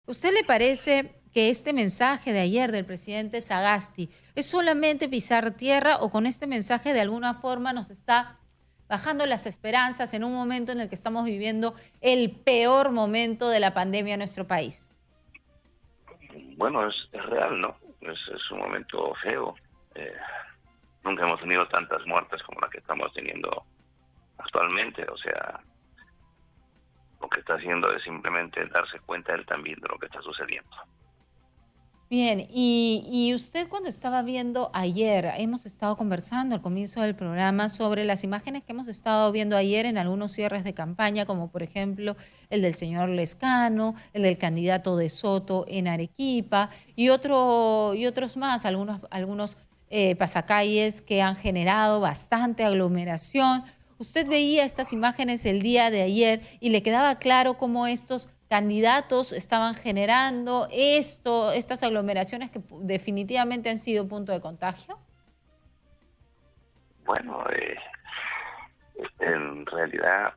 ¿Usted le parece que este mensaje de ayer del presidente Sagasti es solamente pisar tierra o con este mensaje de alguna forma nos está bajando las esperanzas en un momento en el que estamos viviendo el peor momento de la pandemia en nuestro país? Bueno, es real, ¿no? Es un momento feo. Eh, Nunca hemos tenido tantas muertes como la que estamos teniendo actualmente. O sea, lo que está haciendo es simplemente darse cuenta él también de lo que está sucediendo. Bien, y usted cuando estaba viendo ayer, hemos estado conversando al comienzo del programa sobre las imágenes que hemos estado viendo ayer en algunos cierres de campaña, como por ejemplo el del señor Lescano, el del candidato de Soto en Arequipa y otros más, algunos pasacalles que han generado bastante aglomeración. Usted veía estas imágenes el día de ayer y le quedaba claro cómo estos candidatos estaban generando estas aglomeraciones que definitivamente han sido punto de contagio. Bueno, en realidad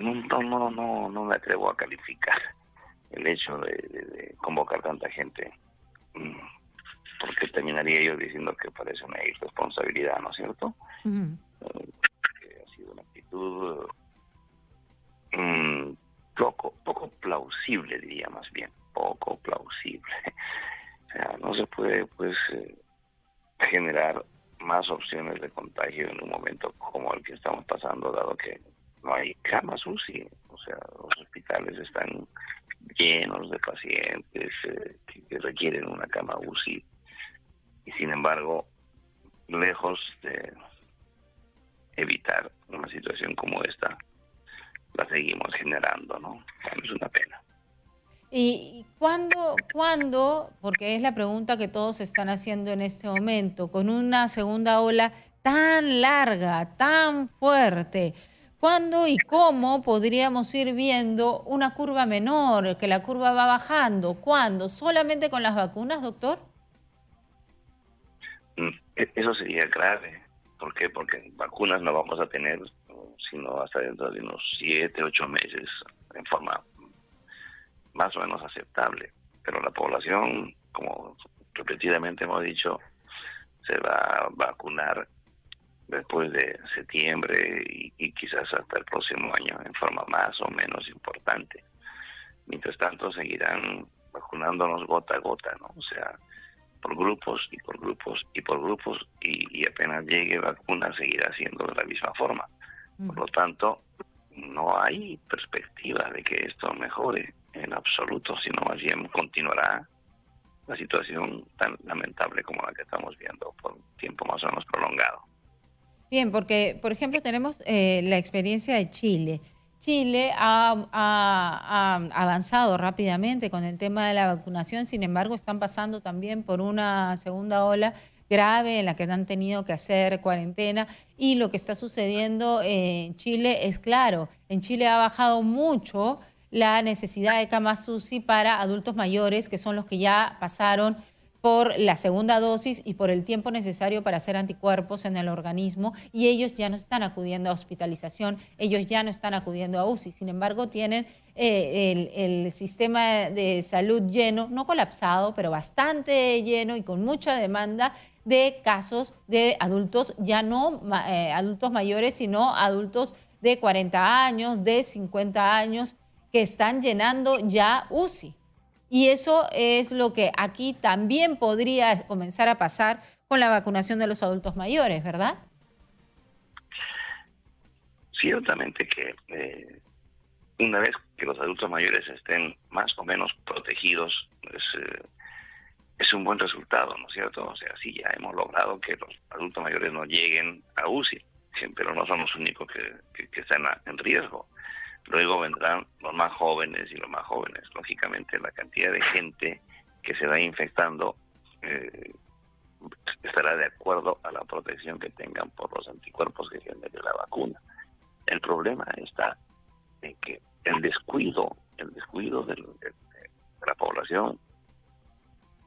no me atrevo a calificar el hecho de convocar tanta gente, mm, porque terminaría yo diciendo que parece una irresponsabilidad, ¿no es cierto? Ujú. Que ha sido una actitud mm, poco plausible, diría más bien, poco plausible. O sea, no se puede, pues, generar más opciones de contagio en un momento como el que estamos pasando, dado que no hay camas UCI. O sea, los hospitales están llenos de pacientes que requieren una cama UCI y, sin embargo, lejos de evitar una situación como esta, la seguimos generando, ¿no? Bueno, es una pena. ¿Y porque es la pregunta que todos están haciendo en este momento, con una segunda ola tan larga, tan fuerte, cuándo y cómo podríamos ir viendo una curva menor, que la curva va bajando? ¿Cuándo? ¿Solamente con las vacunas, doctor? Eso sería grave. ¿Por qué? Porque vacunas no vamos a tener sino hasta dentro de unos 7, 8 meses en forma más o menos aceptable. Pero la población, como repetidamente hemos dicho, se va a vacunar después de septiembre y quizás hasta el próximo año en forma más o menos importante. Mientras tanto seguirán vacunándonos gota a gota, ¿no? O sea, por grupos y por grupos y por grupos y apenas llegue vacuna seguirá siendo de la misma forma. Por lo tanto, no hay perspectiva de que esto mejore en absoluto, sino más bien continuará la situación tan lamentable como la que estamos viendo por un tiempo más o menos prolongado. Bien, porque, por ejemplo, tenemos la experiencia de Chile. Chile ha avanzado rápidamente con el tema de la vacunación, sin embargo, están pasando también por una segunda ola grave en la que han tenido que hacer cuarentena y lo que está sucediendo en Chile es claro. En Chile ha bajado mucho la necesidad de camas UCI para adultos mayores, que son los que ya pasaron por la segunda dosis y por el tiempo necesario para hacer anticuerpos en el organismo, y ellos ya no están acudiendo a hospitalización, ellos ya no están acudiendo a UCI. Sin embargo, tienen el sistema de salud lleno, no colapsado, pero bastante lleno y con mucha demanda de casos de adultos, ya no adultos mayores, sino adultos de 40 años, de 50 años, que están llenando ya UCI. Y eso es lo que aquí también podría comenzar a pasar con la vacunación de los adultos mayores, ¿verdad? Ciertamente que una vez que los adultos mayores estén más o menos protegidos, es un buen resultado, ¿no es cierto? O sea, sí, ya hemos logrado que los adultos mayores no lleguen a UCI, pero no son los únicos que están en riesgo. Luego vendrán los más jóvenes y los más jóvenes. Lógicamente, la cantidad de gente que se va infectando estará de acuerdo a la protección que tengan por los anticuerpos que genere la vacuna. El problema está en que el descuido de la población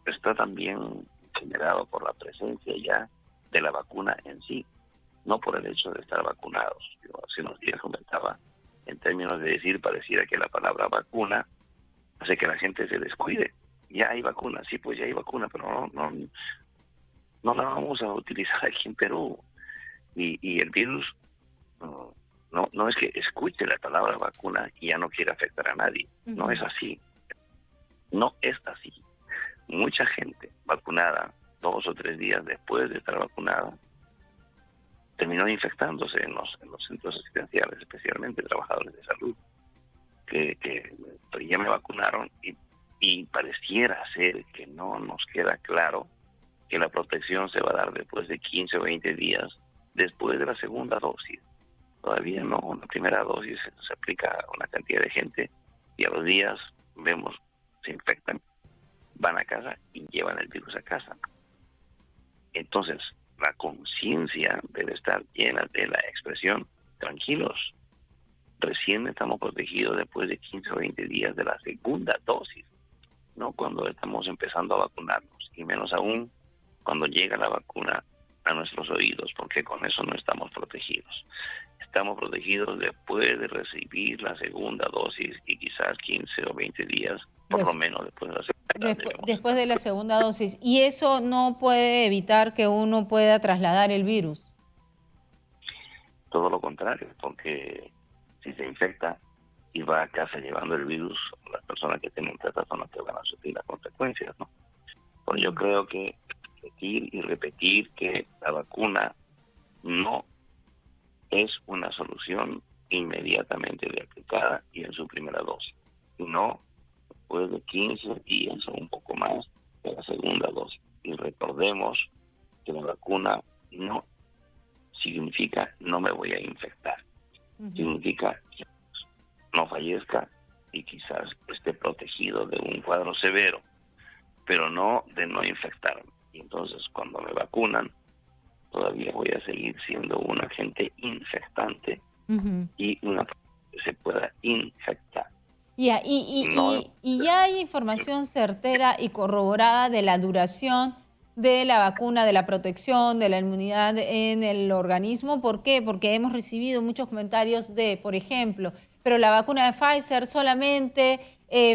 está también generado por la presencia ya de la vacuna en sí, no por el hecho de estar vacunados. Yo hace unos días comentaba en términos de decir, pareciera que la palabra vacuna hace que la gente se descuide. Ya hay vacuna, sí, pues ya hay vacuna, pero no la vamos a utilizar aquí en Perú. Y el virus no es que escuche la palabra vacuna y ya no quiere afectar a nadie. No es así. No es así. Mucha gente vacunada 2 o 3 días después de estar vacunada terminó infectándose en los centros asistenciales, especialmente trabajadores de salud, que ya me vacunaron y pareciera ser que no nos queda claro que la protección se va a dar después de 15 o 20 días después de la segunda dosis. Todavía no, la primera dosis se aplica a una cantidad de gente y a los días vemos, se infectan, van a casa y llevan el virus a casa. Entonces, la conciencia debe estar llena de la expresión, tranquilos, recién estamos protegidos después de 15 o 20 días de la segunda dosis, no cuando estamos empezando a vacunarnos, y menos aún cuando llega la vacuna a nuestros oídos, porque con eso no estamos protegidos. Estamos protegidos después de recibir la segunda dosis y quizás 15 o 20 días, por lo menos después de la segunda. Después de la segunda dosis. ¿Y eso no puede evitar que uno pueda trasladar el virus? Todo lo contrario, porque si se infecta y va a casa llevando el virus, las personas que tienen estas son las que van a sufrir las consecuencias, ¿no? Pues yo creo que repetir y repetir que la vacuna no es una solución inmediatamente de aplicada y en su primera dosis, sino después de 15 días o un poco más de la segunda dosis. Y recordemos que la vacuna no significa no me voy a infectar, significa que no fallezca y quizás esté protegido de un cuadro severo, pero no de no infectarme. Y entonces cuando me vacunan, todavía voy a seguir siendo un agente infectante y una persona que se pueda infectar. Ya, y ya hay información certera y corroborada de la duración de la vacuna, de la protección, de la inmunidad en el organismo. ¿Por qué? Porque hemos recibido muchos comentarios de, por ejemplo, pero la vacuna de Pfizer solamente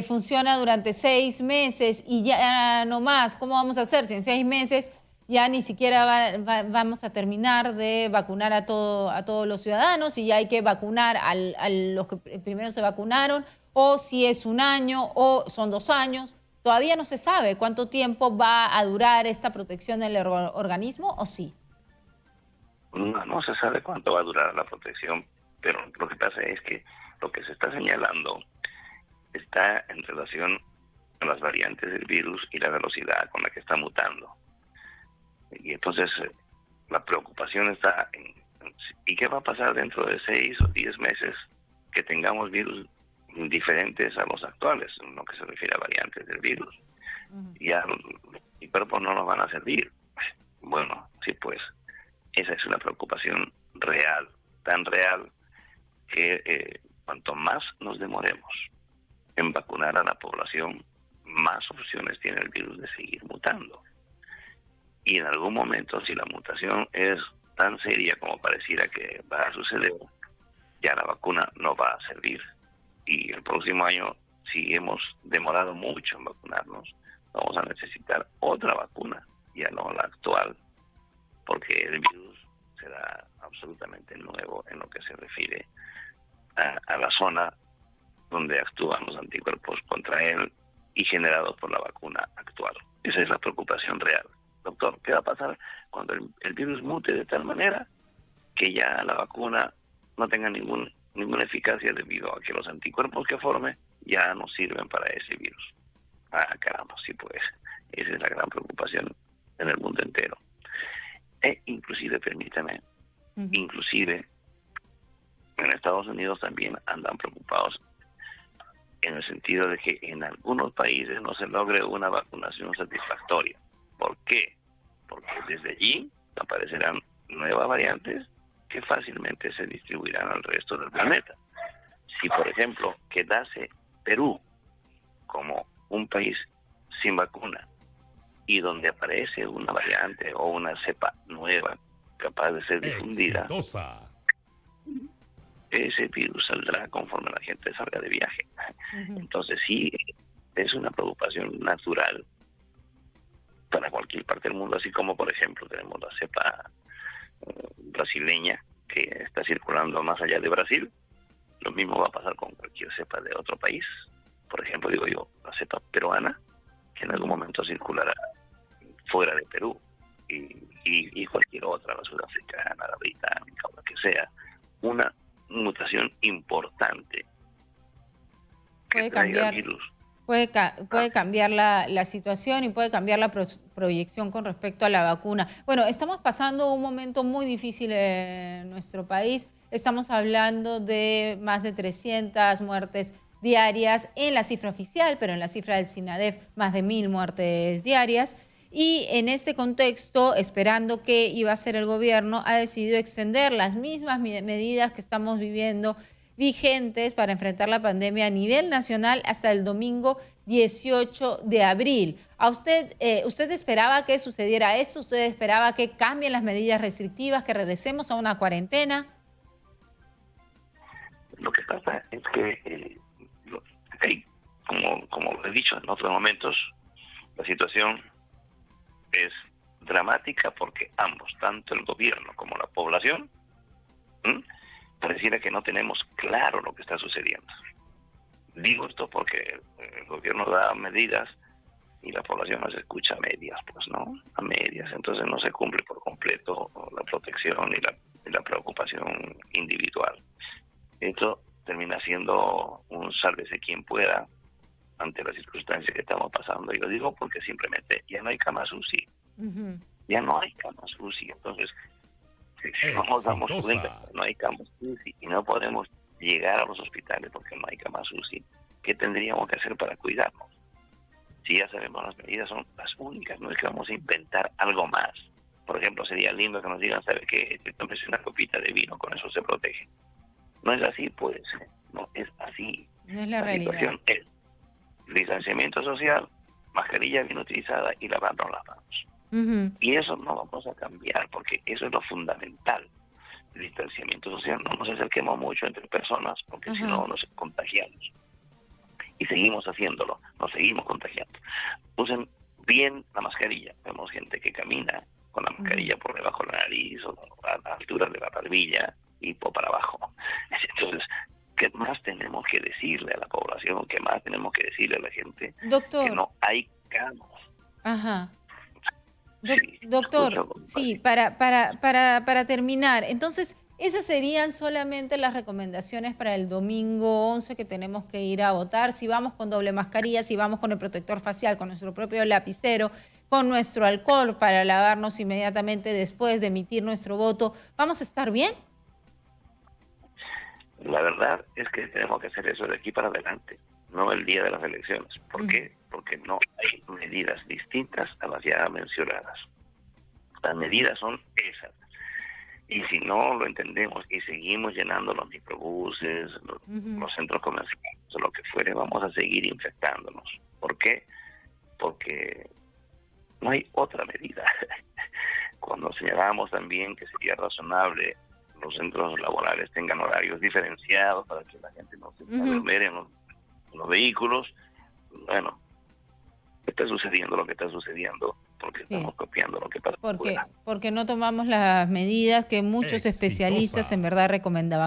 funciona durante 6 meses y ya no más. ¿Cómo vamos a hacer si en 6 meses ya ni siquiera vamos a terminar de vacunar a todos los ciudadanos y ya hay que vacunar a los que primero se vacunaron? O si es 1 año o son 2 años. Todavía no se sabe cuánto tiempo va a durar esta protección en el organismo, ¿o sí? No se sabe cuánto va a durar la protección, pero lo que pasa es que lo que se está señalando está en relación a las variantes del virus y la velocidad con la que está mutando. Y entonces la preocupación está en ¿y qué va a pasar dentro de 6 o 10 meses que tengamos virus diferentes a los actuales, en lo que se refiere a variantes del virus? Ya los cuerpos no nos van a servir. Bueno, sí, pues esa es una preocupación real, tan real que cuanto más nos demoremos en vacunar a la población, más opciones tiene el virus de seguir mutando. Y en algún momento, si la mutación es tan seria como pareciera que va a suceder, ya la vacuna no va a servir. Y el próximo año, si hemos demorado mucho en vacunarnos, vamos a necesitar otra vacuna, ya no la actual, porque el virus será absolutamente nuevo en lo que se refiere a la zona donde actúan los anticuerpos contra él y generados por la vacuna actual. Esa es la preocupación real. Doctor, ¿qué va a pasar cuando el virus mute de tal manera que ya la vacuna no tenga ninguna eficacia debido a que los anticuerpos que forme ya no sirven para ese virus? Ah, caramba, sí, pues esa es la gran preocupación en el mundo entero. E inclusive, permítame, inclusive en Estados Unidos también andan preocupados en el sentido de que en algunos países no se logre una vacunación satisfactoria. ¿Por qué? Porque desde allí aparecerán nuevas variantes que fácilmente se distribuirán al resto del planeta. Si, por ejemplo, quedase Perú como un país sin vacuna y donde aparece una variante o una cepa nueva capaz de ser difundida, ese virus saldrá conforme la gente salga de viaje. Entonces sí, es una preocupación natural para cualquier parte del mundo, así como, por ejemplo, tenemos la cepa brasileña que está circulando más allá de Brasil. Lo mismo va a pasar con cualquier cepa de otro país. Por ejemplo, digo yo, la cepa peruana, que en algún momento circulará fuera de Perú, y cualquier otra, la sudafricana, la británica, o la que sea. Una mutación importante que Puede traiga cambiar. virus. Puede cambiar la situación y puede cambiar la proyección con respecto a la vacuna. Bueno, estamos pasando un momento muy difícil en nuestro país. Estamos hablando de más de 300 muertes diarias en la cifra oficial, pero en la cifra del SINADEF más de 1000 muertes diarias. Y en este contexto, esperando qué iba a hacer el gobierno, ha decidido extender las mismas medidas que estamos viviendo vigentes para enfrentar la pandemia a nivel nacional hasta el domingo 18 de abril. ¿Usted esperaba que sucediera esto? ¿Usted esperaba que cambien las medidas restrictivas, que regresemos a una cuarentena? Lo que pasa es que, como lo he dicho en otros momentos, la situación es dramática porque ambos, tanto el gobierno como la población, pareciera que no tenemos claro lo que está sucediendo. Digo esto porque el gobierno da medidas y la población las escucha a medias, pues, ¿no? A medias. Entonces no se cumple por completo la protección y la preocupación individual. Esto termina siendo un sálvese quien pueda ante las circunstancias que estamos pasando. Y lo digo porque simplemente ya no hay camas UCI. Ya no hay camas UCI. Entonces, si no nos damos cuenta que no hay camas UCI y no podemos llegar a los hospitales porque no hay camas UCI, ¿qué tendríamos que hacer para cuidarnos? Si ya sabemos las medidas son las únicas, no es que vamos a inventar algo más. Por ejemplo, sería lindo que nos digan, ¿sabe qué? Te tomes una copita de vino, con eso se protege. No es así, pues. No es así. No es la realidad. Situación es distanciamiento social, mascarilla bien utilizada y lavarnos las manos. Y eso no vamos a cambiar porque eso es lo fundamental. El distanciamiento social, no nos acerquemos mucho entre personas porque si no nos contagiamos. Y seguimos haciéndolo, nos seguimos contagiando. Usen bien la mascarilla. Vemos gente que camina con la mascarilla por debajo de la nariz o a la altura de la barbilla y por para abajo. Entonces, ¿qué más tenemos que decirle a la población? ¿Qué más tenemos que decirle a la gente? Doctor. Que no hay camas. Ajá. Sí, doctor, sí, para terminar, entonces, esas serían solamente las recomendaciones para el domingo 11 que tenemos que ir a votar. Si vamos con doble mascarilla, si vamos con el protector facial, con nuestro propio lapicero, con nuestro alcohol para lavarnos inmediatamente después de emitir nuestro voto, ¿vamos a estar bien? La verdad es que tenemos que hacer eso de aquí para adelante, no el día de las elecciones. ¿Por qué? Porque no hay medidas distintas a las ya mencionadas. Las medidas son esas. Y si no lo entendemos y seguimos llenando los microbuses, los centros comerciales, o lo que fuere, vamos a seguir infectándonos. ¿Por qué? Porque no hay otra medida. Cuando señalamos también que sería razonable los centros laborales tengan horarios diferenciados para que la gente no se pueda ver en los vehículos, bueno, está sucediendo lo que está sucediendo porque estamos copiando lo que pasa porque no tomamos las medidas que muchos especialistas en verdad recomendaban.